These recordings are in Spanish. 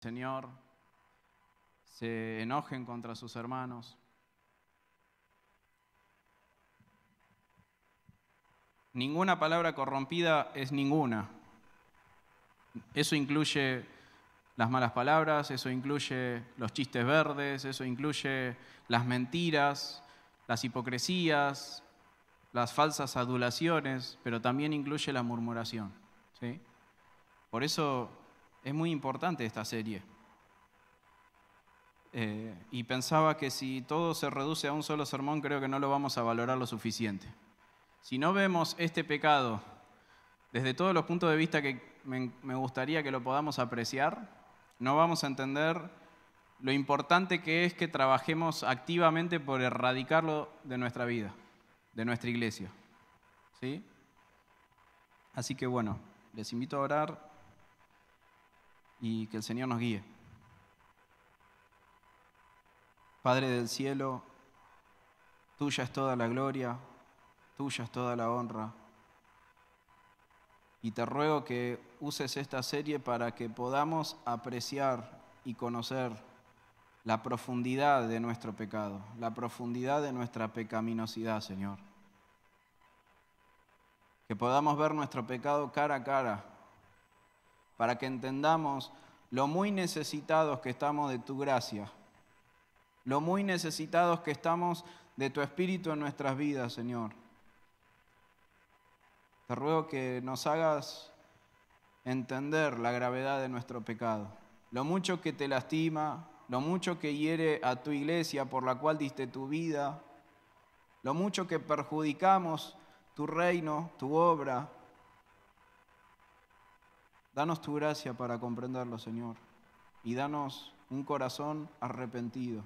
Señor, se enojen contra sus hermanos. Ninguna palabra corrompida es ninguna. Eso incluye las malas palabras, eso incluye los chistes verdes, eso incluye las mentiras, las hipocresías, las falsas adulaciones, pero también incluye la murmuración, ¿sí? Por eso es muy importante esta serie. Y pensaba que si todo se reduce a un solo sermón, creo que no lo vamos a valorar lo suficiente. Si no vemos este pecado desde todos los puntos de vista que me gustaría que lo podamos apreciar, no vamos a entender lo importante que es que trabajemos activamente por erradicarlo de nuestra vida, de nuestra iglesia, ¿sí? Así que bueno, les invito a orar y que el Señor nos guíe. Padre del cielo, tuya es toda la gloria, tuya es toda la honra. Y te ruego que uses esta serie para que podamos apreciar y conocer la profundidad de nuestro pecado, la profundidad de nuestra pecaminosidad, Señor. Que podamos ver nuestro pecado cara a cara, para que entendamos lo muy necesitados que estamos de tu gracia, lo muy necesitados que estamos de tu Espíritu en nuestras vidas, Señor. Te ruego que nos hagas entender la gravedad de nuestro pecado, lo mucho que te lastima, lo mucho que hiere a tu iglesia por la cual diste tu vida, lo mucho que perjudicamos tu reino, tu obra. Danos tu gracia para comprenderlo, Señor, y danos un corazón arrepentido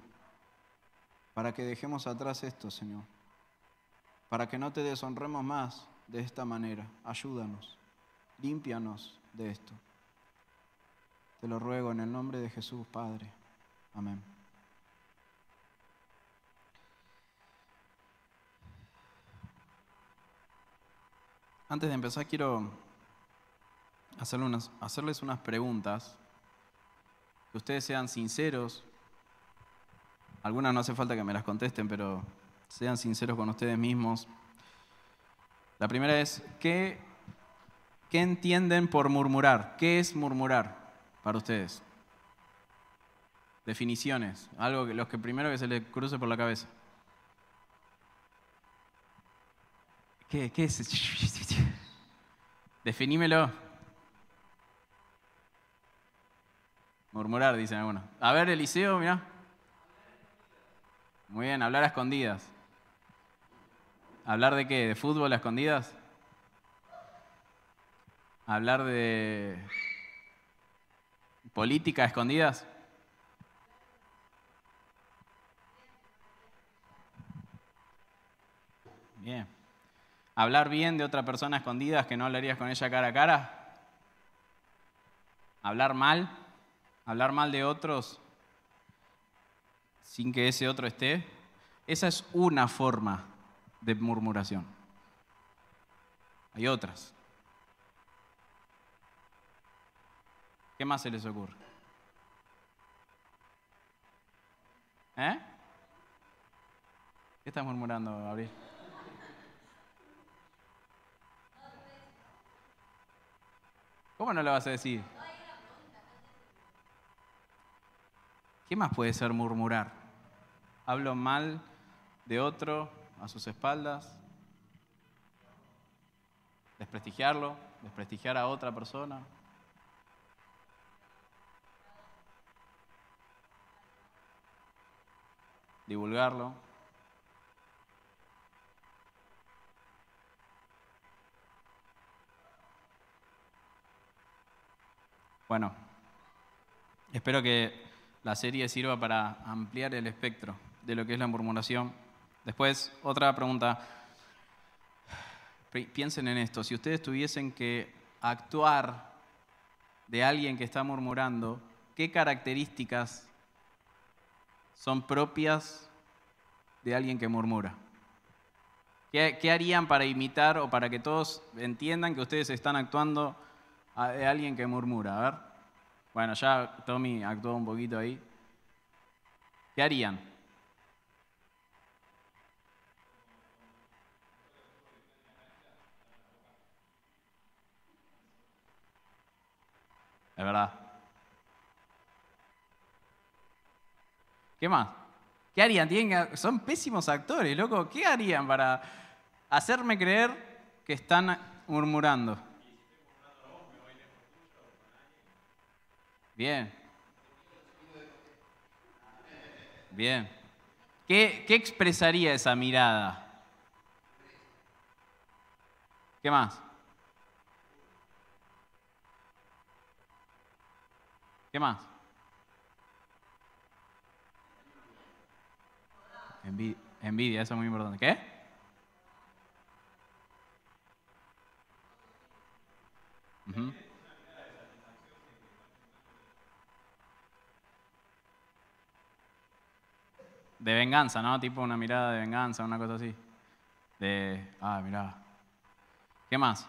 para que dejemos atrás esto, Señor, para que no te deshonremos más de esta manera. Ayúdanos, límpianos de esto. Te lo ruego en el nombre de Jesús, Padre. Amén. Antes de empezar, quiero hacerles unas preguntas, que ustedes sean sinceros. Algunas no hace falta que me las contesten, pero sean sinceros con ustedes mismos. La primera es, ¿qué entienden por murmurar? ¿Qué es murmurar para ustedes? Definiciones, algo que primero que se les cruce por la cabeza. ¿Qué es? Definímelo. Murmurar, dicen algunos. A ver, Eliseo, mirá. Muy bien, hablar a escondidas. ¿Hablar de qué? ¿De fútbol a escondidas? ¿Hablar de política a escondidas? Bien. ¿Hablar bien de otra persona a escondidas que no hablarías con ella cara a cara? ¿Hablar mal? ¿Hablar mal de otros sin que ese otro esté? Esa es una forma de murmuración. Hay otras. ¿Qué más se les ocurre? ¿Qué estás murmurando, Gabriel? ¿Cómo no lo vas a decir? ¿Qué más puede ser murmurar? ¿Hablo mal de otro a sus espaldas? ¿Desprestigiarlo? ¿Desprestigiar a otra persona? ¿Divulgarlo? Bueno, espero que la serie sirva para ampliar el espectro de lo que es la murmuración. Después, otra pregunta. Piensen en esto. Si ustedes tuviesen que actuar de alguien que está murmurando, ¿qué características son propias de alguien que murmura? ¿Qué harían para imitar o para que todos entiendan que ustedes están actuando de alguien que murmura? A ver. Bueno, ya Tommy actuó un poquito ahí. ¿Qué harían? Es verdad. ¿Qué más? ¿Qué harían? Son pésimos actores, loco. ¿Qué harían para hacerme creer que están murmurando? Bien, bien. ¿Qué expresaría esa mirada? ¿Qué más? ¿Qué más? Envidia, eso es muy importante. ¿Qué? Ujú. De venganza, ¿no? Tipo una mirada de venganza, una cosa así. Mirá. ¿Qué más?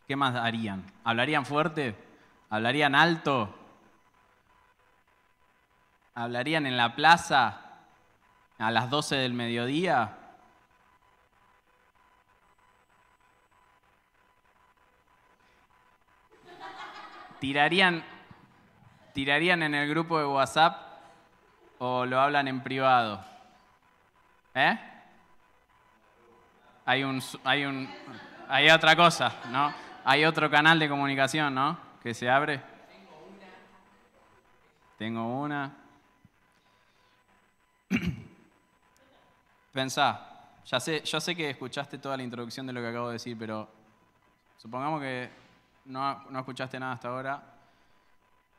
¿Qué más harían? ¿Hablarían fuerte? ¿Hablarían alto? ¿Hablarían en la plaza a las 12 del mediodía? ¿Tirarían, tirarían en el grupo de WhatsApp o lo hablan en privado? ¿Eh? Hay otra cosa, ¿no? Hay otro canal de comunicación, ¿no? Que se abre. Tengo una. Pensá, yo sé que escuchaste toda la introducción de lo que acabo de decir, pero supongamos que no escuchaste nada hasta ahora.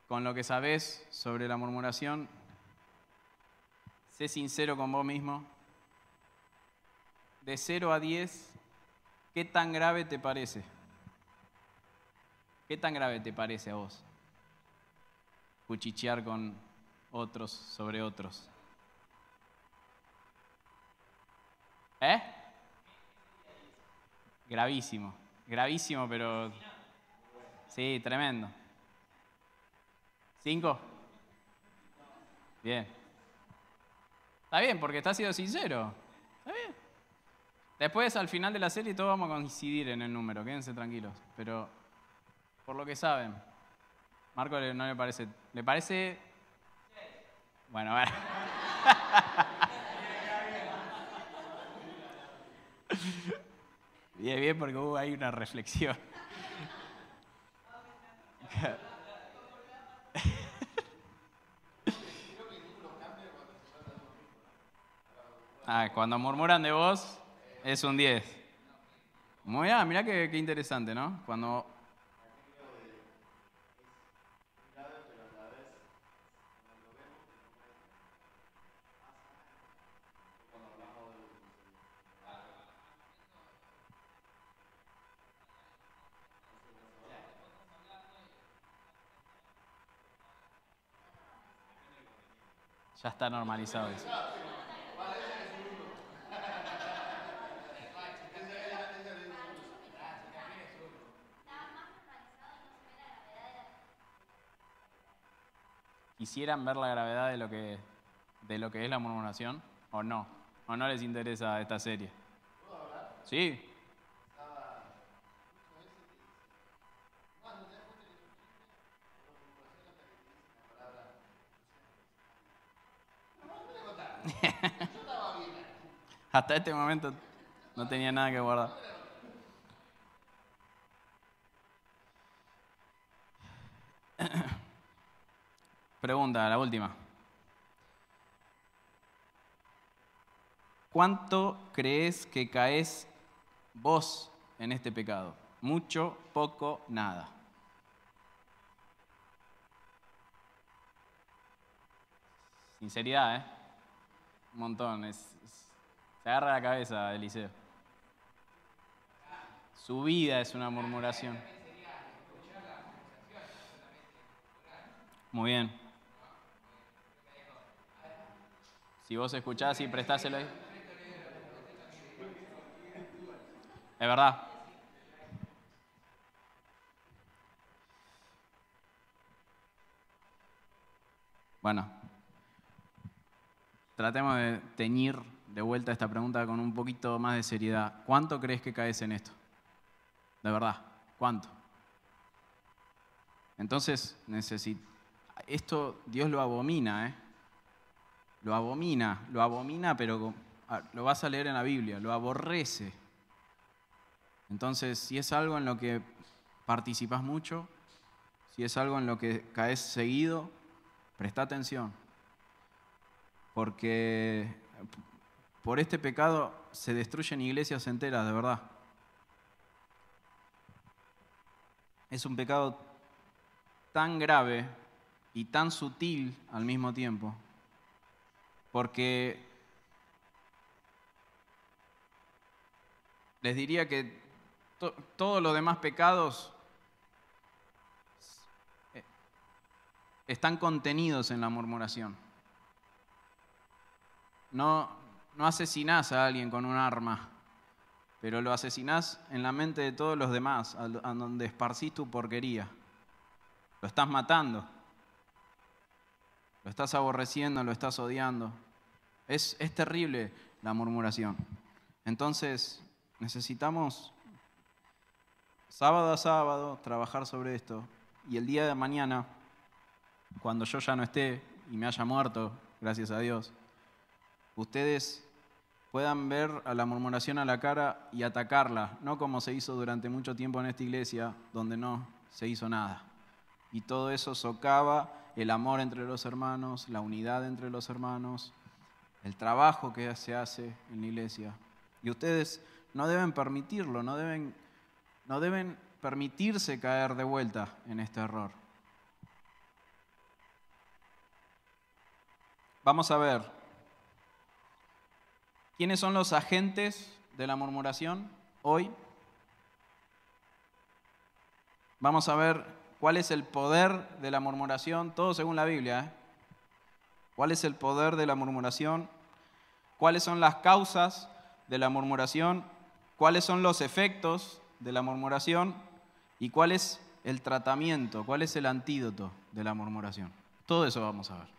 Con lo que sabés sobre la murmuración, sé sincero con vos mismo. De 0 a 10, ¿qué tan grave te parece? ¿Qué tan grave te parece a vos cuchichear con otros sobre otros? ¿Eh? Gravísimo. Gravísimo, pero... Sí, tremendo. ¿5? Bien. Está bien, porque estás siendo sincero. Está bien. Después, al final de la serie, todos vamos a coincidir en el número. Quédense tranquilos. Pero, por lo que saben, Marco no le parece... ¿Le parece...? Bueno, a ver. Bien, bien, porque hubo ahí una reflexión. Cuando murmuran de vos, es un 10. Muy bien, mirá qué interesante, ¿no? Cuando... Ya está normalizado eso. ¿Quisieran ver la gravedad de lo que es la murmuración o no? ¿O no les interesa esta serie? Sí. Hasta este momento no tenía nada que guardar. Pregunta, la última. ¿Cuánto crees que caes vos en este pecado? Mucho, poco, nada. Sinceridad, ¿eh? Un montón. Se agarra la cabeza, Eliseo. Su vida es una murmuración. Muy bien. Si vos escuchás y prestáselo ahí. Es verdad. Bueno, tratemos de teñir de vuelta esta pregunta con un poquito más de seriedad. ¿Cuánto crees que caes en esto? De verdad, ¿cuánto? Entonces, esto Dios lo abomina, ¿eh? Lo abomina, pero lo vas a leer en la Biblia, lo aborrece. Entonces, si es algo en lo que participas mucho, si es algo en lo que caes seguido, presta atención. Porque por este pecado se destruyen iglesias enteras, de verdad. Es un pecado tan grave y tan sutil al mismo tiempo. Porque les diría que todos los demás pecados están contenidos en la murmuración. No asesinás a alguien con un arma, pero lo asesinás en la mente de todos los demás, a donde esparcís tu porquería. Lo estás matando, lo estás aborreciendo, lo estás odiando. Es terrible la murmuración. Entonces, necesitamos sábado a sábado trabajar sobre esto. Y el día de mañana, cuando yo ya no esté y me haya muerto, gracias a Dios, ustedes puedan ver a la murmuración a la cara y atacarla, no como se hizo durante mucho tiempo en esta iglesia, donde no se hizo nada. Y todo eso socava el amor entre los hermanos, la unidad entre los hermanos, el trabajo que se hace en la iglesia. Y ustedes no deben permitirlo, no deben permitirse caer de vuelta en este error. Vamos a ver, ¿quiénes son los agentes de la murmuración hoy? Vamos a ver cuál es el poder de la murmuración, todo según la Biblia, ¿eh? ¿Cuál es el poder de la murmuración? ¿Cuáles son las causas de la murmuración? ¿Cuáles son los efectos de la murmuración? ¿Y cuál es el tratamiento? ¿Cuál es el antídoto de la murmuración? Todo eso vamos a ver.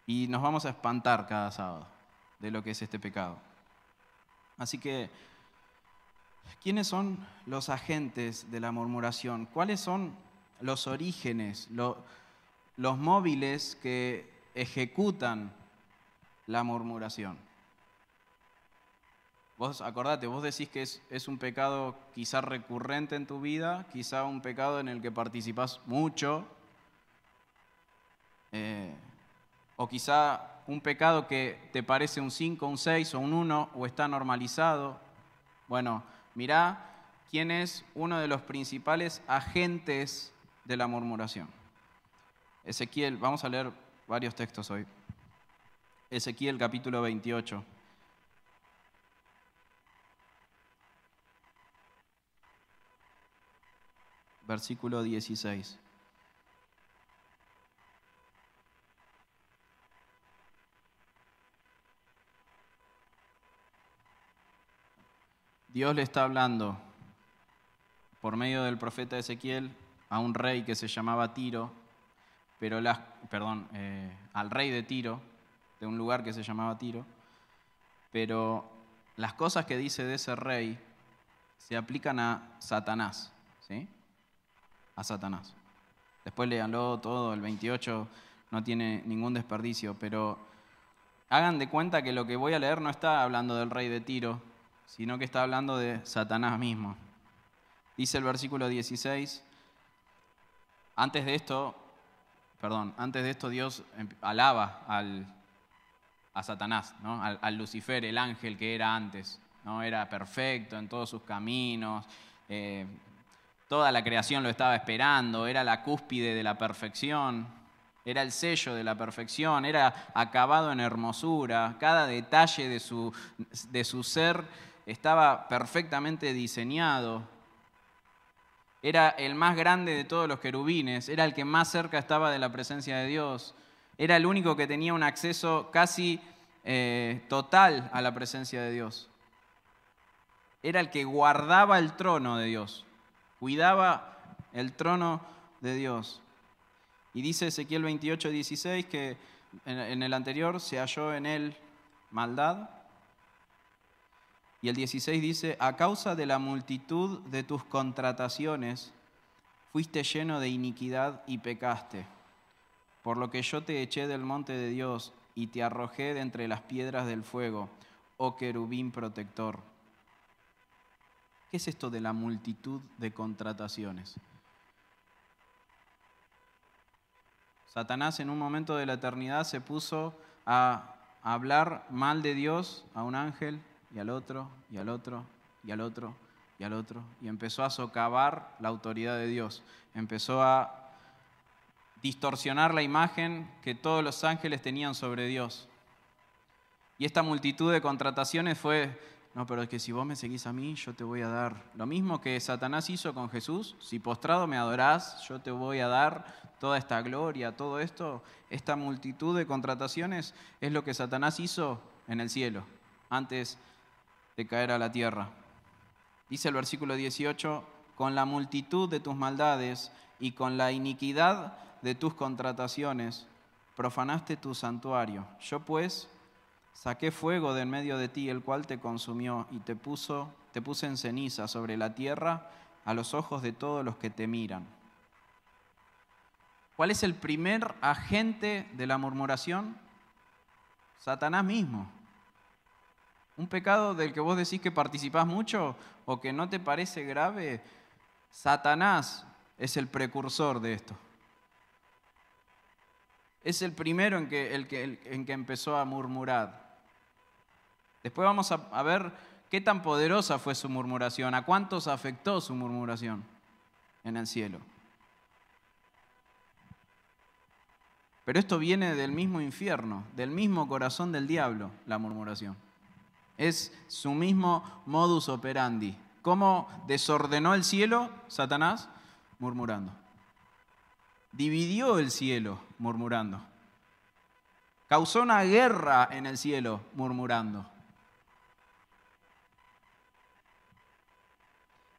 Y nos vamos a espantar cada sábado de lo que es este pecado. Así que, ¿quiénes son los agentes de la murmuración? ¿Cuáles son los orígenes, los móviles que ejecutan la murmuración? Vos acordate, vos decís que es un pecado quizá recurrente en tu vida, quizá un pecado en el que participás mucho, o quizá un pecado que te parece un 5, un 6 o un 1 o está normalizado. Bueno, mirá quién es uno de los principales agentes de la murmuración. Ezequiel, vamos a leer varios textos hoy. Ezequiel capítulo 28. Versículo 16. Dios le está hablando por medio del profeta Ezequiel a un rey que se llamaba Tiro, pero al rey de Tiro, de un lugar que se llamaba Tiro, pero las cosas que dice de ese rey se aplican a Satanás, ¿sí? A Satanás. Después léanlo todo, el 28 no tiene ningún desperdicio, pero hagan de cuenta que lo que voy a leer no está hablando del rey de Tiro, sino que está hablando de Satanás mismo. Dice el versículo 16, antes de esto Dios alaba a Satanás, ¿no? Al Lucifer, el ángel que era antes, ¿no? Era perfecto en todos sus caminos, toda la creación lo estaba esperando, era la cúspide de la perfección, era el sello de la perfección, era acabado en hermosura, cada detalle de su ser estaba perfectamente diseñado. Era el más grande de todos los querubines, era el que más cerca estaba de la presencia de Dios, era el único que tenía un acceso casi total a la presencia de Dios. Era el que guardaba el trono de Dios, cuidaba el trono de Dios. Y dice Ezequiel 28:16 que en el anterior se halló en él maldad. Y el 16 dice, a causa de la multitud de tus contrataciones, fuiste lleno de iniquidad y pecaste, por lo que yo te eché del monte de Dios y te arrojé de entre las piedras del fuego, oh querubín protector. ¿Qué es esto de la multitud de contrataciones? Satanás en un momento de la eternidad se puso a hablar mal de Dios a un ángel y al otro, y al otro, y al otro, y al otro, y empezó a socavar la autoridad de Dios. Empezó a distorsionar la imagen que todos los ángeles tenían sobre Dios. Y esta multitud de contrataciones fue, no, pero es que si vos me seguís a mí, yo te voy a dar. Lo mismo que Satanás hizo con Jesús, si postrado me adorás, yo te voy a dar toda esta gloria, todo esto. Esta multitud de contrataciones es lo que Satanás hizo en el cielo, antes de caer a la tierra. Dice el versículo 18, con la multitud de tus maldades y con la iniquidad de tus contrataciones, profanaste tu santuario. Yo pues saqué fuego de en medio de ti, el cual te consumió, y te puse en ceniza sobre la tierra a los ojos de todos los que te miran. ¿Cuál es el primer agente de la murmuración? Satanás mismo. Un pecado del que vos decís que participás mucho o que no te parece grave, Satanás es el precursor de esto. Es el primero en que empezó a murmurar. Después vamos a ver qué tan poderosa fue su murmuración, a cuántos afectó su murmuración en el cielo. Pero esto viene del mismo infierno, del mismo corazón del diablo, la murmuración. Es su mismo modus operandi. ¿Cómo desordenó el cielo Satanás? Murmurando. Dividió el cielo murmurando. Causó una guerra en el cielo murmurando.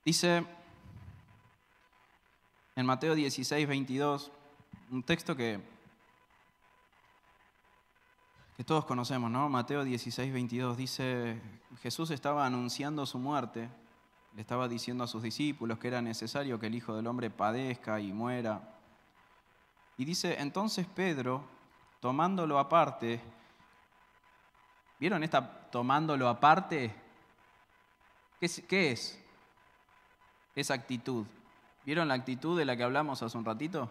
Dice en Mateo 16:22, un texto que todos conocemos, ¿no? Mateo 16:22 dice, Jesús estaba anunciando su muerte, le estaba diciendo a sus discípulos que era necesario que el Hijo del Hombre padezca y muera. Y dice, entonces Pedro, tomándolo aparte, ¿vieron esta tomándolo aparte? ¿Qué es esa actitud? ¿Vieron la actitud de la que hablamos hace un ratito?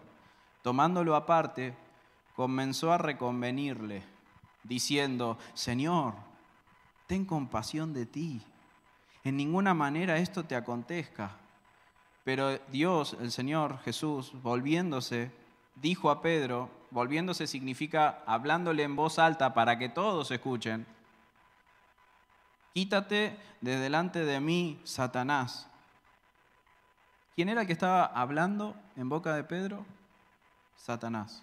Tomándolo aparte, comenzó a reconvenirle, diciendo, Señor, ten compasión de ti. En ninguna manera esto te acontezca. Pero Dios, el Señor Jesús, volviéndose, dijo a Pedro, volviéndose significa hablándole en voz alta para que todos escuchen, quítate de delante de mí, Satanás. ¿Quién era el que estaba hablando en boca de Pedro? Satanás.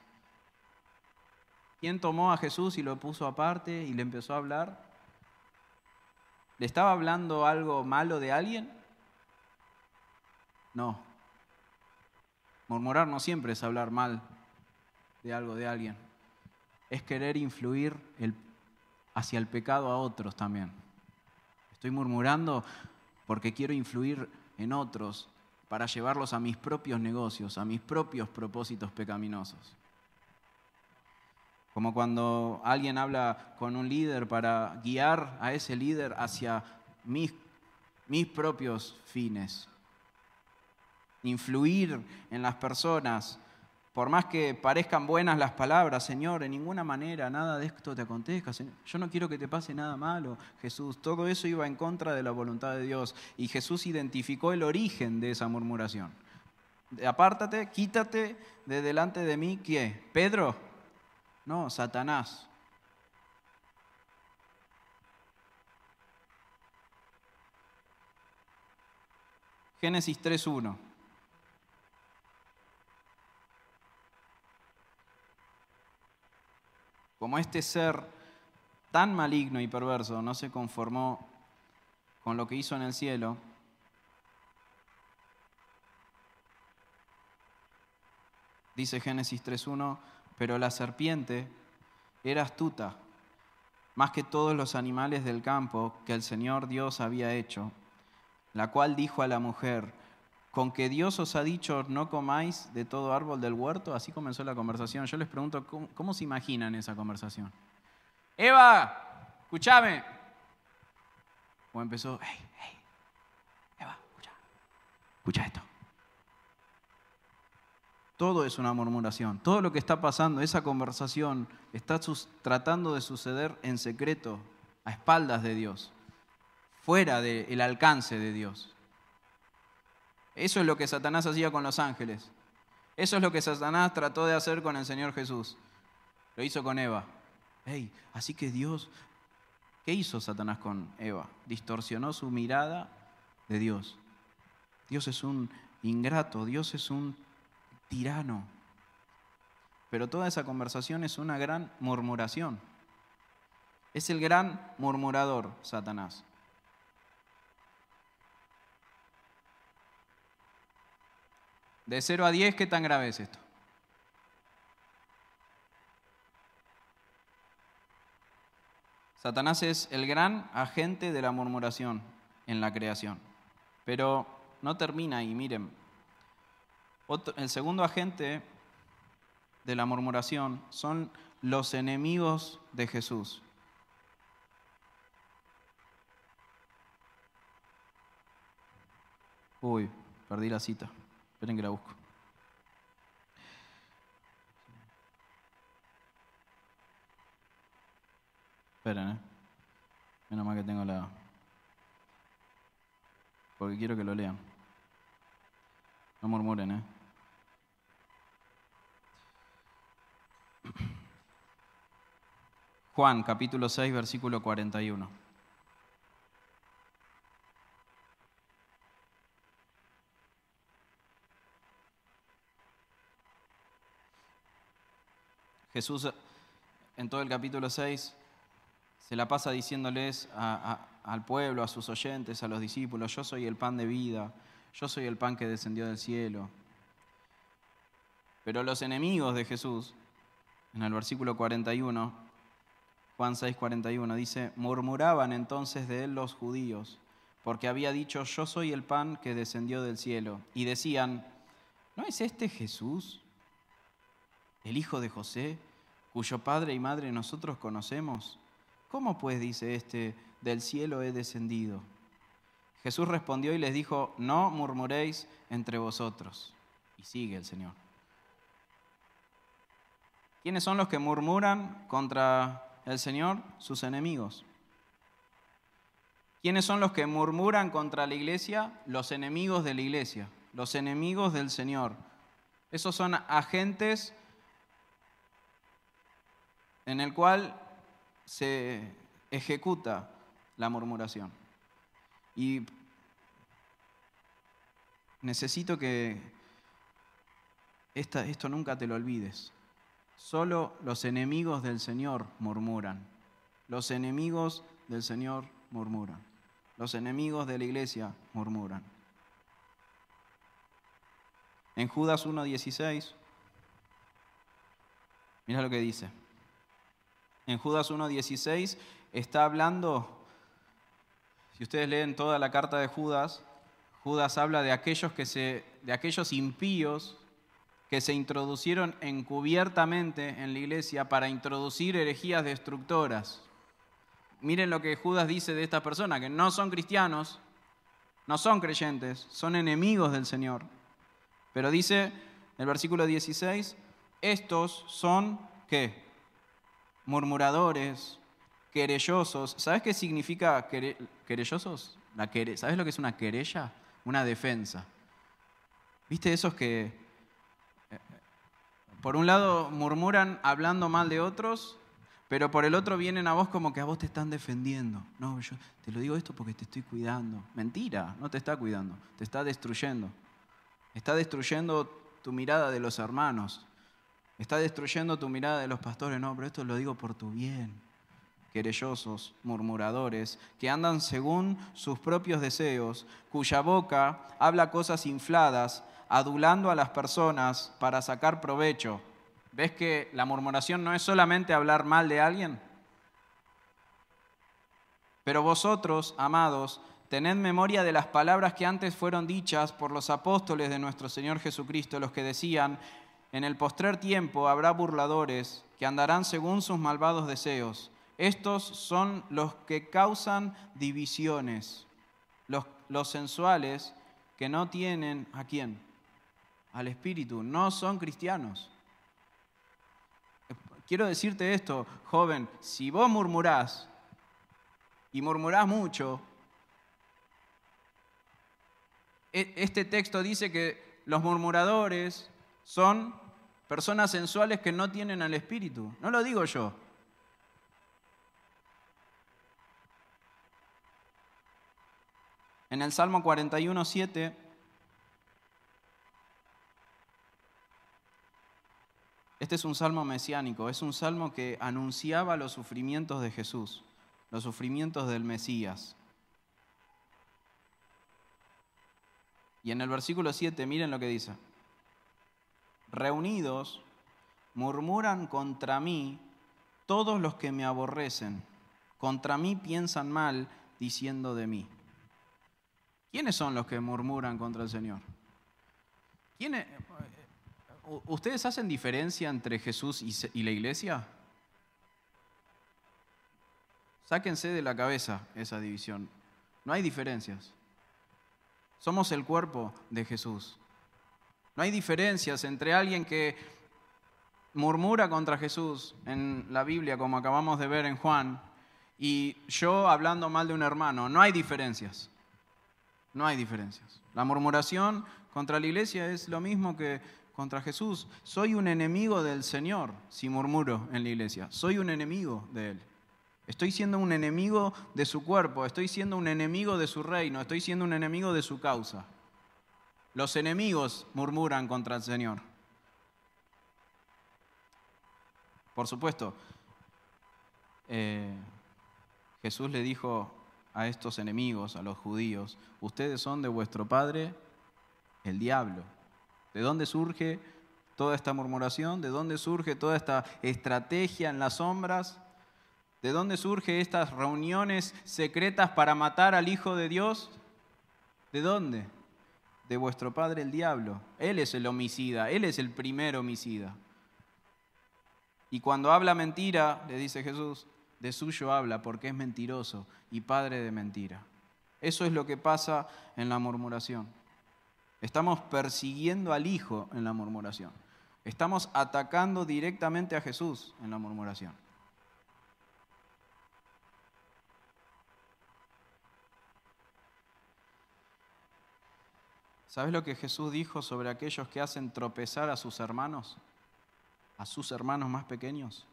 ¿Quién tomó a Jesús y lo puso aparte y le empezó a hablar? ¿Le estaba hablando algo malo de alguien? No. Murmurar no siempre es hablar mal de algo de alguien. Es querer influir hacia el pecado a otros también. Estoy murmurando porque quiero influir en otros para llevarlos a mis propios negocios, a mis propios propósitos pecaminosos. Como cuando alguien habla con un líder para guiar a ese líder hacia mis propios fines. Influir en las personas, por más que parezcan buenas las palabras, Señor, en ninguna manera nada de esto te acontezca, Señor. Yo no quiero que te pase nada malo, Jesús. Todo eso iba en contra de la voluntad de Dios. Y Jesús identificó el origen de esa murmuración. Apártate, quítate de delante de mí, ¿qué? ¿Pedro? No, Satanás. Génesis 3:1. Como este ser tan maligno y perverso no se conformó con lo que hizo en el cielo, Dice Génesis 3:1, pero la serpiente era astuta, más que todos los animales del campo que el Señor Dios había hecho, la cual dijo a la mujer, ¿con que Dios os ha dicho no comáis de todo árbol del huerto? Así comenzó la conversación. Yo les pregunto, ¿cómo se imaginan esa conversación? Eva, escúchame. O empezó, hey, Eva, escucha esto. Todo es una murmuración. Todo lo que está pasando, esa conversación, está tratando de suceder en secreto, a espaldas de Dios, fuera del alcance de Dios. Eso es lo que Satanás hacía con los ángeles. Eso es lo que Satanás trató de hacer con el Señor Jesús. Lo hizo con Eva. Así que Dios, ¿qué hizo Satanás con Eva? Distorsionó su mirada de Dios. Dios es un ingrato, Dios es un tirano. Pero toda esa conversación es una gran murmuración. Es el gran murmurador, Satanás. De 0 a 10, ¿qué tan grave es esto? Satanás es el gran agente de la murmuración en la creación. Pero no termina ahí, miren. El segundo agente de la murmuración son los enemigos de Jesús. Uy, perdí la cita. Esperen que la busco. Esperen, Menos mal que tengo la... Porque quiero que lo lean. No murmuren, Juan, capítulo 6, versículo 41. Jesús, en todo el capítulo 6, se la pasa diciéndoles al pueblo, a sus oyentes, a los discípulos, yo soy el pan de vida, yo soy el pan que descendió del cielo. Pero los enemigos de Jesús, en el versículo 41, Juan 6, 41, dice, murmuraban entonces de él los judíos, porque había dicho, yo soy el pan que descendió del cielo. Y decían, ¿no es este Jesús, el hijo de José, cuyo padre y madre nosotros conocemos? ¿Cómo pues dice este, del cielo he descendido? Jesús respondió y les dijo, no murmuréis entre vosotros. Y sigue el Señor. ¿Quiénes son los que murmuran contra el Señor? Sus enemigos. ¿Quiénes son los que murmuran contra la iglesia? Los enemigos de la iglesia, los enemigos del Señor. Esos son agentes en el cual se ejecuta la murmuración. Y necesito que esto nunca te lo olvides. Solo los enemigos del Señor murmuran. Los enemigos del Señor murmuran. Los enemigos de la iglesia murmuran. En Judas 1:16, mira lo que dice. En Judas 1:16 está hablando, si ustedes leen toda la carta de Judas, Judas habla de aquellos impíos que se introducieron encubiertamente en la iglesia para introducir herejías destructoras. Miren lo que Judas dice de estas personas, que no son cristianos, no son creyentes, son enemigos del Señor. Pero dice en el versículo 16, estos son, ¿qué? Murmuradores, querellosos. ¿Sabes qué significa querellosos? ¿Sabes lo que es una querella? Una defensa. ¿Viste esos que por un lado murmuran hablando mal de otros, pero por el otro vienen a vos como que a vos te están defendiendo? No, yo te lo digo esto porque te estoy cuidando. Mentira, no te está cuidando, te está destruyendo. Está destruyendo tu mirada de los hermanos. Está destruyendo tu mirada de los pastores. No, pero esto lo digo por tu bien. Querellosos, murmuradores, que andan según sus propios deseos, cuya boca habla cosas infladas, adulando a las personas para sacar provecho. ¿Ves que la murmuración no es solamente hablar mal de alguien? Pero vosotros, amados, tened memoria de las palabras que antes fueron dichas por los apóstoles de nuestro Señor Jesucristo, los que decían: en el postrer tiempo habrá burladores que andarán según sus malvados deseos. Estos son los que causan divisiones, los sensuales que no tienen ¿a quién? Al Espíritu, no son cristianos. Quiero decirte esto, joven, si vos murmurás y murmurás mucho, este texto dice que los murmuradores son personas sensuales que no tienen al Espíritu. No lo digo yo. En el Salmo 41:7, este es un salmo mesiánico, es un salmo que anunciaba los sufrimientos de Jesús, los sufrimientos del Mesías. Y en el versículo 7, miren lo que dice: reunidos murmuran contra mí todos los que me aborrecen, contra mí piensan mal diciendo de mí. ¿Quiénes son los que murmuran contra el Señor? ¿Ustedes hacen diferencia entre Jesús y la iglesia? Sáquense de la cabeza esa división. No hay diferencias. Somos el cuerpo de Jesús. No hay diferencias entre alguien que murmura contra Jesús en la Biblia, como acabamos de ver en Juan, y yo hablando mal de un hermano. No hay diferencias. No hay diferencias. La murmuración contra la iglesia es lo mismo que contra Jesús. Soy un enemigo del Señor si murmuro en la iglesia. Soy un enemigo de Él. Estoy siendo un enemigo de su cuerpo, estoy siendo un enemigo de su reino, estoy siendo un enemigo de su causa. Los enemigos murmuran contra el Señor. Por supuesto, Jesús le dijo a estos enemigos, a los judíos: ustedes son de vuestro padre, el diablo. ¿De dónde surge toda esta murmuración? ¿De dónde surge toda esta estrategia en las sombras? ¿De dónde surgen estas reuniones secretas para matar al Hijo de Dios? ¿De dónde? De vuestro padre el diablo. Él es el homicida, él es el primer homicida. Y cuando habla mentira, le dice Jesús, de suyo habla porque es mentiroso y padre de mentira. Eso es lo que pasa en la murmuración. Estamos persiguiendo al Hijo en la murmuración. Estamos atacando directamente a Jesús en la murmuración. ¿Sabes lo que Jesús dijo sobre aquellos que hacen tropezar a sus hermanos más pequeños?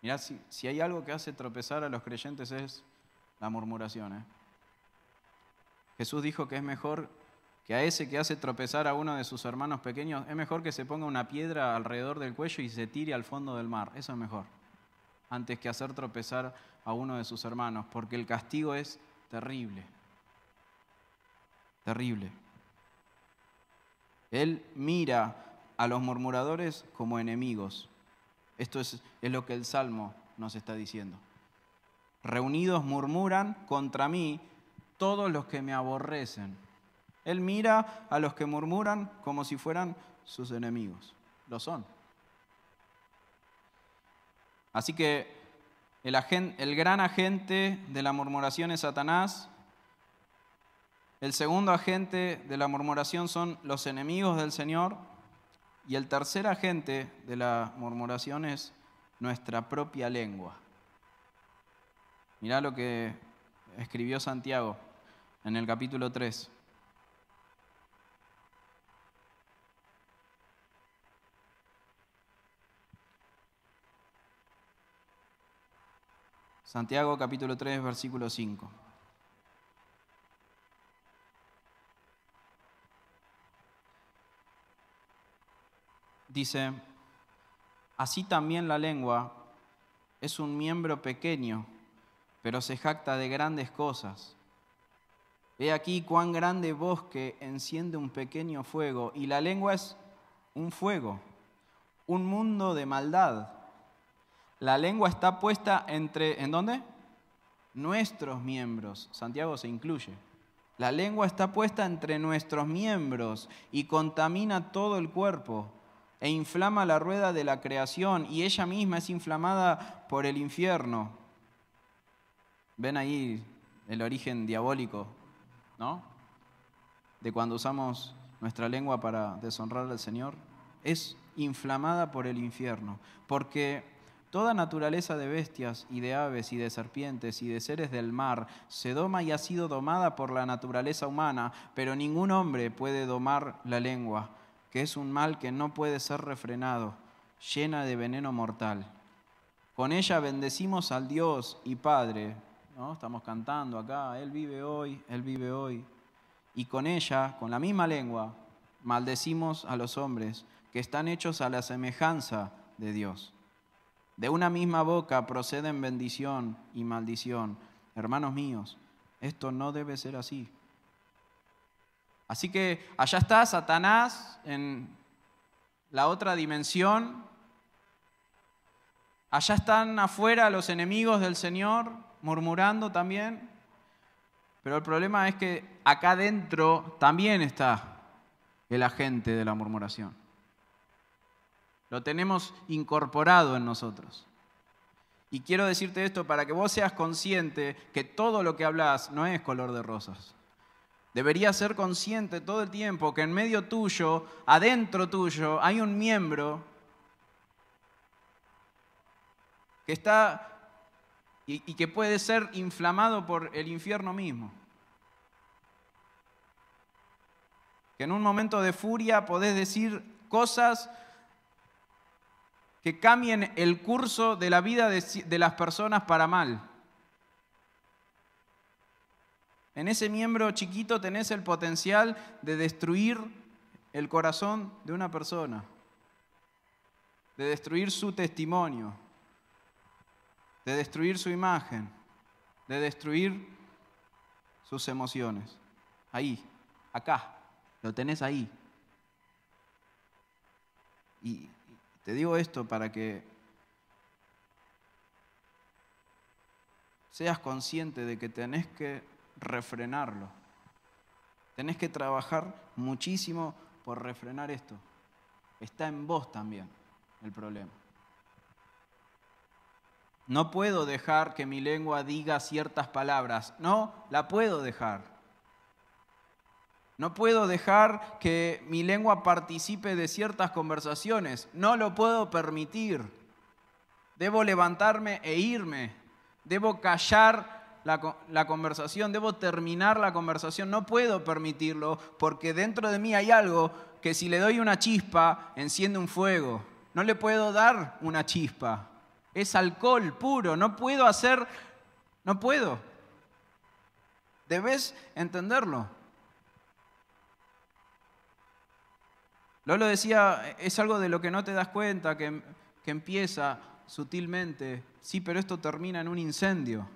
Mirá, si hay algo que hace tropezar a los creyentes es la murmuración. Jesús dijo que es mejor que a ese que hace tropezar a uno de sus hermanos pequeños, es mejor que se ponga una piedra alrededor del cuello y se tire al fondo del mar. Eso es mejor, antes que hacer tropezar a uno de sus hermanos, porque el castigo es terrible. Terrible. Él mira a los murmuradores como enemigos. Esto es lo que el Salmo nos está diciendo. Reunidos murmuran contra mí todos los que me aborrecen. Él mira a los que murmuran como si fueran sus enemigos. Lo son. Así que el gran agente de la murmuración es Satanás. El segundo agente de la murmuración son los enemigos del Señor. Y el tercer agente de la murmuración es nuestra propia lengua. Mirá lo que escribió Santiago en el capítulo 3. Santiago capítulo 3, versículo 5. Dice: así también la lengua es un miembro pequeño, pero se jacta de grandes cosas. He aquí cuán grande bosque enciende un pequeño fuego, y la lengua es un fuego, un mundo de maldad. La lengua está puesta entre, ¿en dónde? Nuestros miembros. Santiago se incluye. La lengua está puesta entre nuestros miembros y contamina todo el cuerpo e inflama la rueda de la creación, y ella misma es inflamada por el infierno. ¿Ven ahí el origen diabólico, ¿no? De cuando usamos nuestra lengua para deshonrar al Señor. Es inflamada por el infierno, porque toda naturaleza de bestias y de aves y de serpientes y de seres del mar se doma y ha sido domada por la naturaleza humana, pero ningún hombre puede domar la lengua, que es un mal que no puede ser refrenado, llena de veneno mortal. Con ella bendecimos al Dios y Padre, ¿no? Estamos cantando acá, Él vive hoy, Él vive hoy. Y con ella, con la misma lengua, maldecimos a los hombres que están hechos a la semejanza de Dios. De una misma boca proceden bendición y maldición. Hermanos míos, esto no debe ser así. Así que allá está Satanás en la otra dimensión. Allá están afuera los enemigos del Señor, murmurando también. Pero el problema es que acá adentro también está el agente de la murmuración. Lo tenemos incorporado en nosotros. Y quiero decirte esto para que vos seas consciente que todo lo que hablas no es color de rosas. Deberías ser consciente todo el tiempo que en medio tuyo, adentro tuyo, hay un miembro que está y que puede ser inflamado por el infierno mismo. Que en un momento de furia podés decir cosas que cambien el curso de la vida de las personas para mal. En ese miembro chiquito tenés el potencial de destruir el corazón de una persona, de destruir su testimonio, de destruir su imagen, de destruir sus emociones. Ahí, acá, lo tenés ahí. Y te digo esto para que seas consciente de que tenés que refrenarlo. Tenés que trabajar muchísimo por refrenar esto. Está en vos también el problema. No puedo dejar que mi lengua diga ciertas palabras. No, la puedo dejar. No puedo dejar que mi lengua participe de ciertas conversaciones. No lo puedo permitir. Debo levantarme e irme. Debo callar la conversación. Debo terminar la conversación. No puedo permitirlo porque dentro de mí hay algo que si le doy una chispa, enciende un fuego. No le puedo dar una chispa. Es alcohol puro. No puedo. Debes entenderlo. Lolo decía, es algo de lo que no te das cuenta, que empieza sutilmente. Sí, pero esto termina en un incendio.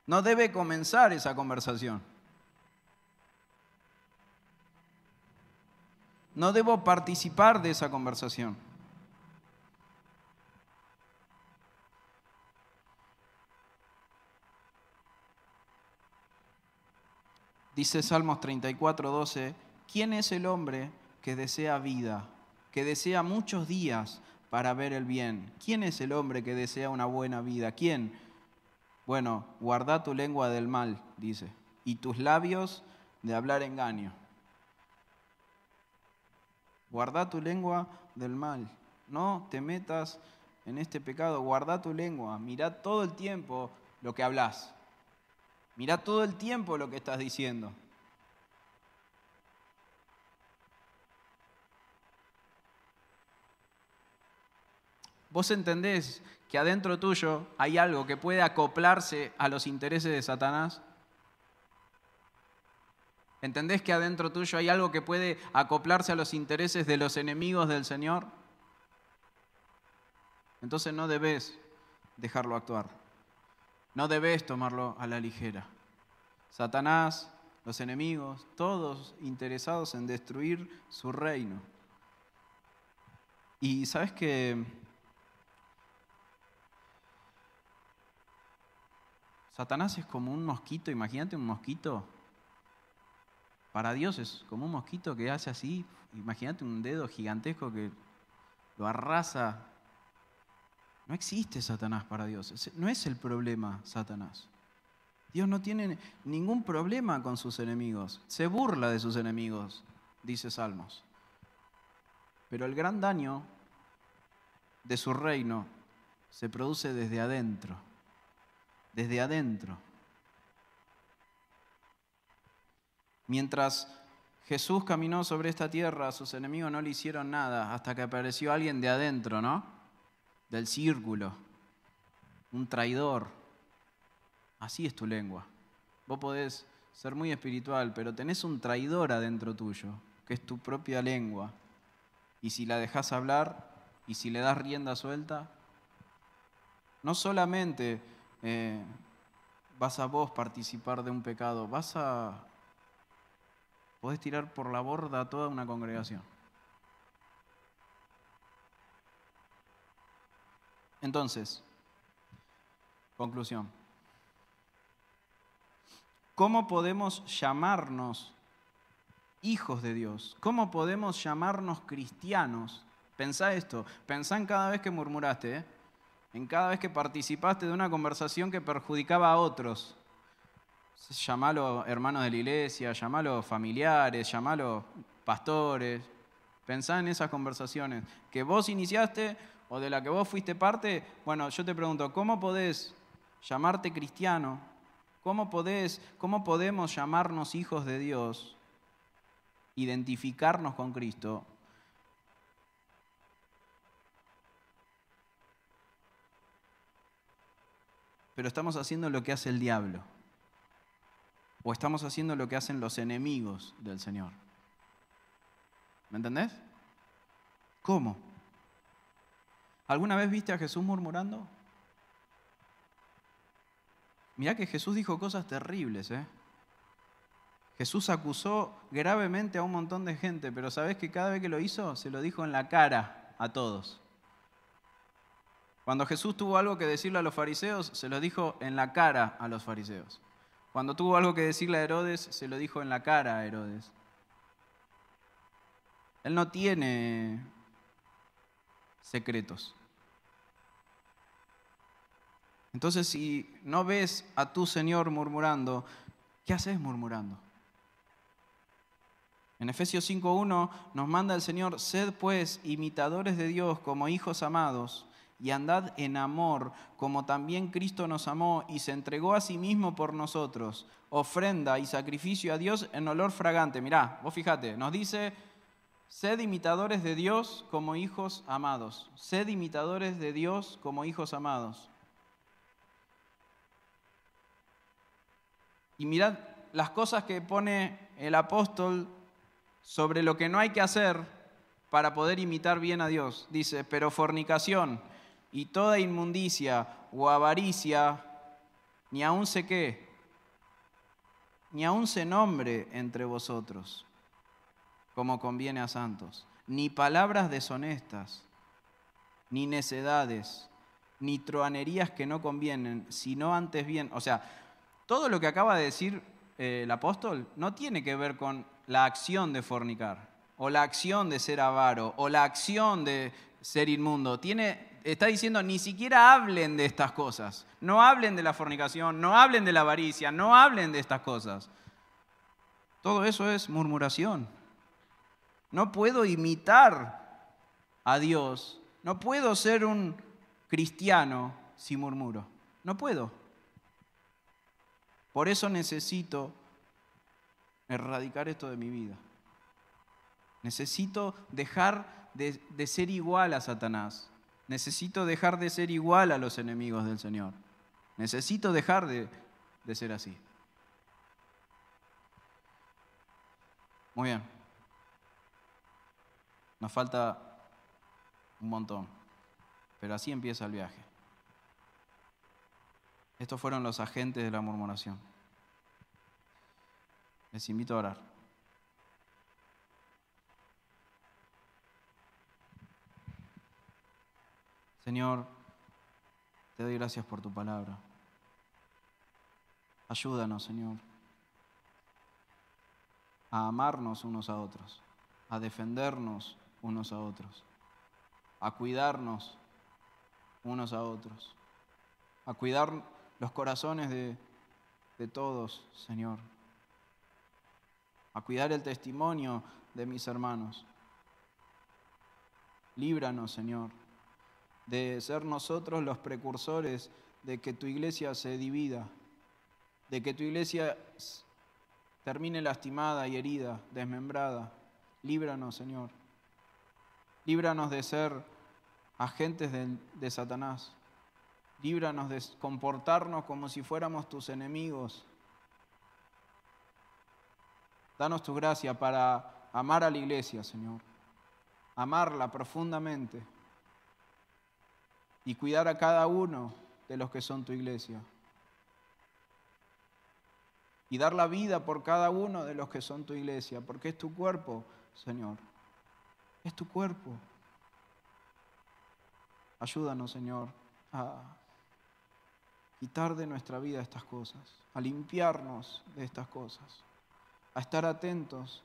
No debe comenzar esa conversación. No debo participar de esa conversación. Dice Salmos 34:12, ¿quién es el hombre que desea vida, que desea muchos días para ver el bien? ¿Quién es el hombre que desea una buena vida? ¿Quién? Bueno, guarda tu lengua del mal, dice, y tus labios de hablar engaño. Guarda tu lengua del mal. No te metas en este pecado. Guarda tu lengua. Mirá todo el tiempo lo que hablas. Mirá todo el tiempo lo que estás diciendo. ¿Vos entendés que adentro tuyo hay algo que puede acoplarse a los intereses de Satanás? ¿Entendés que adentro tuyo hay algo que puede acoplarse a los intereses de los enemigos del Señor? Entonces no debes dejarlo actuar. No debes tomarlo a la ligera. Satanás, los enemigos, todos interesados en destruir su reino. Y sabes que Satanás es como un mosquito, imagínate un mosquito. Para Dios es como un mosquito que hace así, imagínate un dedo gigantesco que lo arrasa. No existe Satanás para Dios, no es el problema Satanás. Dios no tiene ningún problema con sus enemigos, se burla de sus enemigos, dice Salmos. Pero el gran daño de su reino se produce desde adentro, desde adentro. Mientras Jesús caminó sobre esta tierra, sus enemigos no le hicieron nada hasta que apareció alguien de adentro, ¿no? Del círculo, un traidor. Así es tu lengua. Vos podés ser muy espiritual, pero tenés un traidor adentro tuyo, que es tu propia lengua. Y si la dejás hablar y si le das rienda suelta, no solamente vas a vos participar de un pecado, podés tirar por la borda a toda una congregación. Entonces, conclusión. ¿Cómo podemos llamarnos hijos de Dios? ¿Cómo podemos llamarnos cristianos? Pensá esto, pensá en cada vez que murmuraste, en cada vez que participaste de una conversación que perjudicaba a otros. Llamalo hermanos de la iglesia, llamalo familiares, llamalo pastores. Pensá en esas conversaciones que vos iniciaste o de la que vos fuiste parte. Bueno, yo te pregunto, ¿cómo podés llamarte cristiano? ¿Cómo podemos llamarnos hijos de Dios? Identificarnos con Cristo. Pero estamos haciendo lo que hace el diablo. O estamos haciendo lo que hacen los enemigos del Señor. ¿Me entendés? ¿Cómo? ¿Alguna vez viste a Jesús murmurando? Mirá que Jesús dijo cosas terribles, ¿eh? Jesús acusó gravemente a un montón de gente, pero ¿sabés que cada vez que lo hizo, se lo dijo en la cara a todos? Cuando Jesús tuvo algo que decirle a los fariseos, se lo dijo en la cara a los fariseos. Cuando tuvo algo que decirle a Herodes, se lo dijo en la cara a Herodes. Él no tiene secretos. Entonces, si no ves a tu Señor murmurando, ¿qué haces murmurando? En Efesios 5:1 nos manda el Señor: sed pues imitadores de Dios como hijos amados, y andad en amor, como también Cristo nos amó y se entregó a sí mismo por nosotros, ofrenda y sacrificio a Dios en olor fragante. Mirá, vos fijate, nos dice: sed imitadores de Dios como hijos amados. Sed imitadores de Dios como hijos amados. Y mirad las cosas que pone el apóstol sobre lo que no hay que hacer para poder imitar bien a Dios. Dice: pero fornicación y toda inmundicia o avaricia, ni aun se qué, ni aun se nombre entre vosotros, como conviene a santos, ni palabras deshonestas, ni necedades, ni truhanerías que no convienen, sino antes bien. O sea, todo lo que acaba de decir el apóstol no tiene que ver con la acción de fornicar, o la acción de ser avaro, o la acción de ser inmundo. Está diciendo: ni siquiera hablen de estas cosas. No hablen de la fornicación, no hablen de la avaricia, no hablen de estas cosas. Todo eso es murmuración. No puedo imitar a Dios, no puedo ser un cristiano si murmuro. No puedo. Por eso necesito erradicar esto de mi vida. Necesito dejar de ser igual a Satanás. Necesito dejar de ser igual a los enemigos del Señor. Necesito dejar de ser así. Muy bien. Nos falta un montón, pero así empieza el viaje. Estos fueron los agentes de la murmuración. Les invito a orar. Señor, te doy gracias por tu palabra. Ayúdanos, Señor, a amarnos unos a otros, a defendernos unos a otros, a cuidarnos unos a otros, a cuidar los corazones de todos, Señor, a cuidar el testimonio de mis hermanos. Líbranos, Señor, de ser nosotros los precursores de que tu iglesia se divida, de que tu iglesia termine lastimada y herida, desmembrada. Líbranos, Señor. Líbranos de ser agentes de Satanás. Líbranos de comportarnos como si fuéramos tus enemigos. Danos tu gracia para amar a la iglesia, Señor. Amarla profundamente y cuidar a cada uno de los que son tu iglesia. Y dar la vida por cada uno de los que son tu iglesia, porque es tu cuerpo, Señor. Es tu cuerpo. Ayúdanos, Señor, a quitar de nuestra vida estas cosas, a limpiarnos de estas cosas, a estar atentos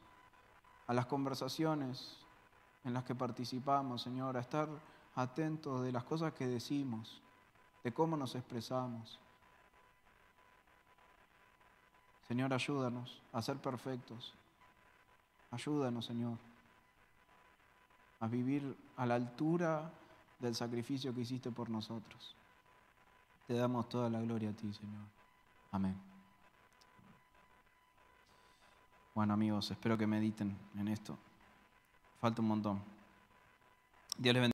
a las conversaciones en las que participamos, Señor, a estar atentos de las cosas que decimos, de cómo nos expresamos. Señor, ayúdanos a ser perfectos. Ayúdanos, Señor, a vivir a la altura del sacrificio que hiciste por nosotros. Te damos toda la gloria a ti, Señor. Amén. Bueno, amigos, espero que mediten en esto. Falta un montón. Dios les bendiga.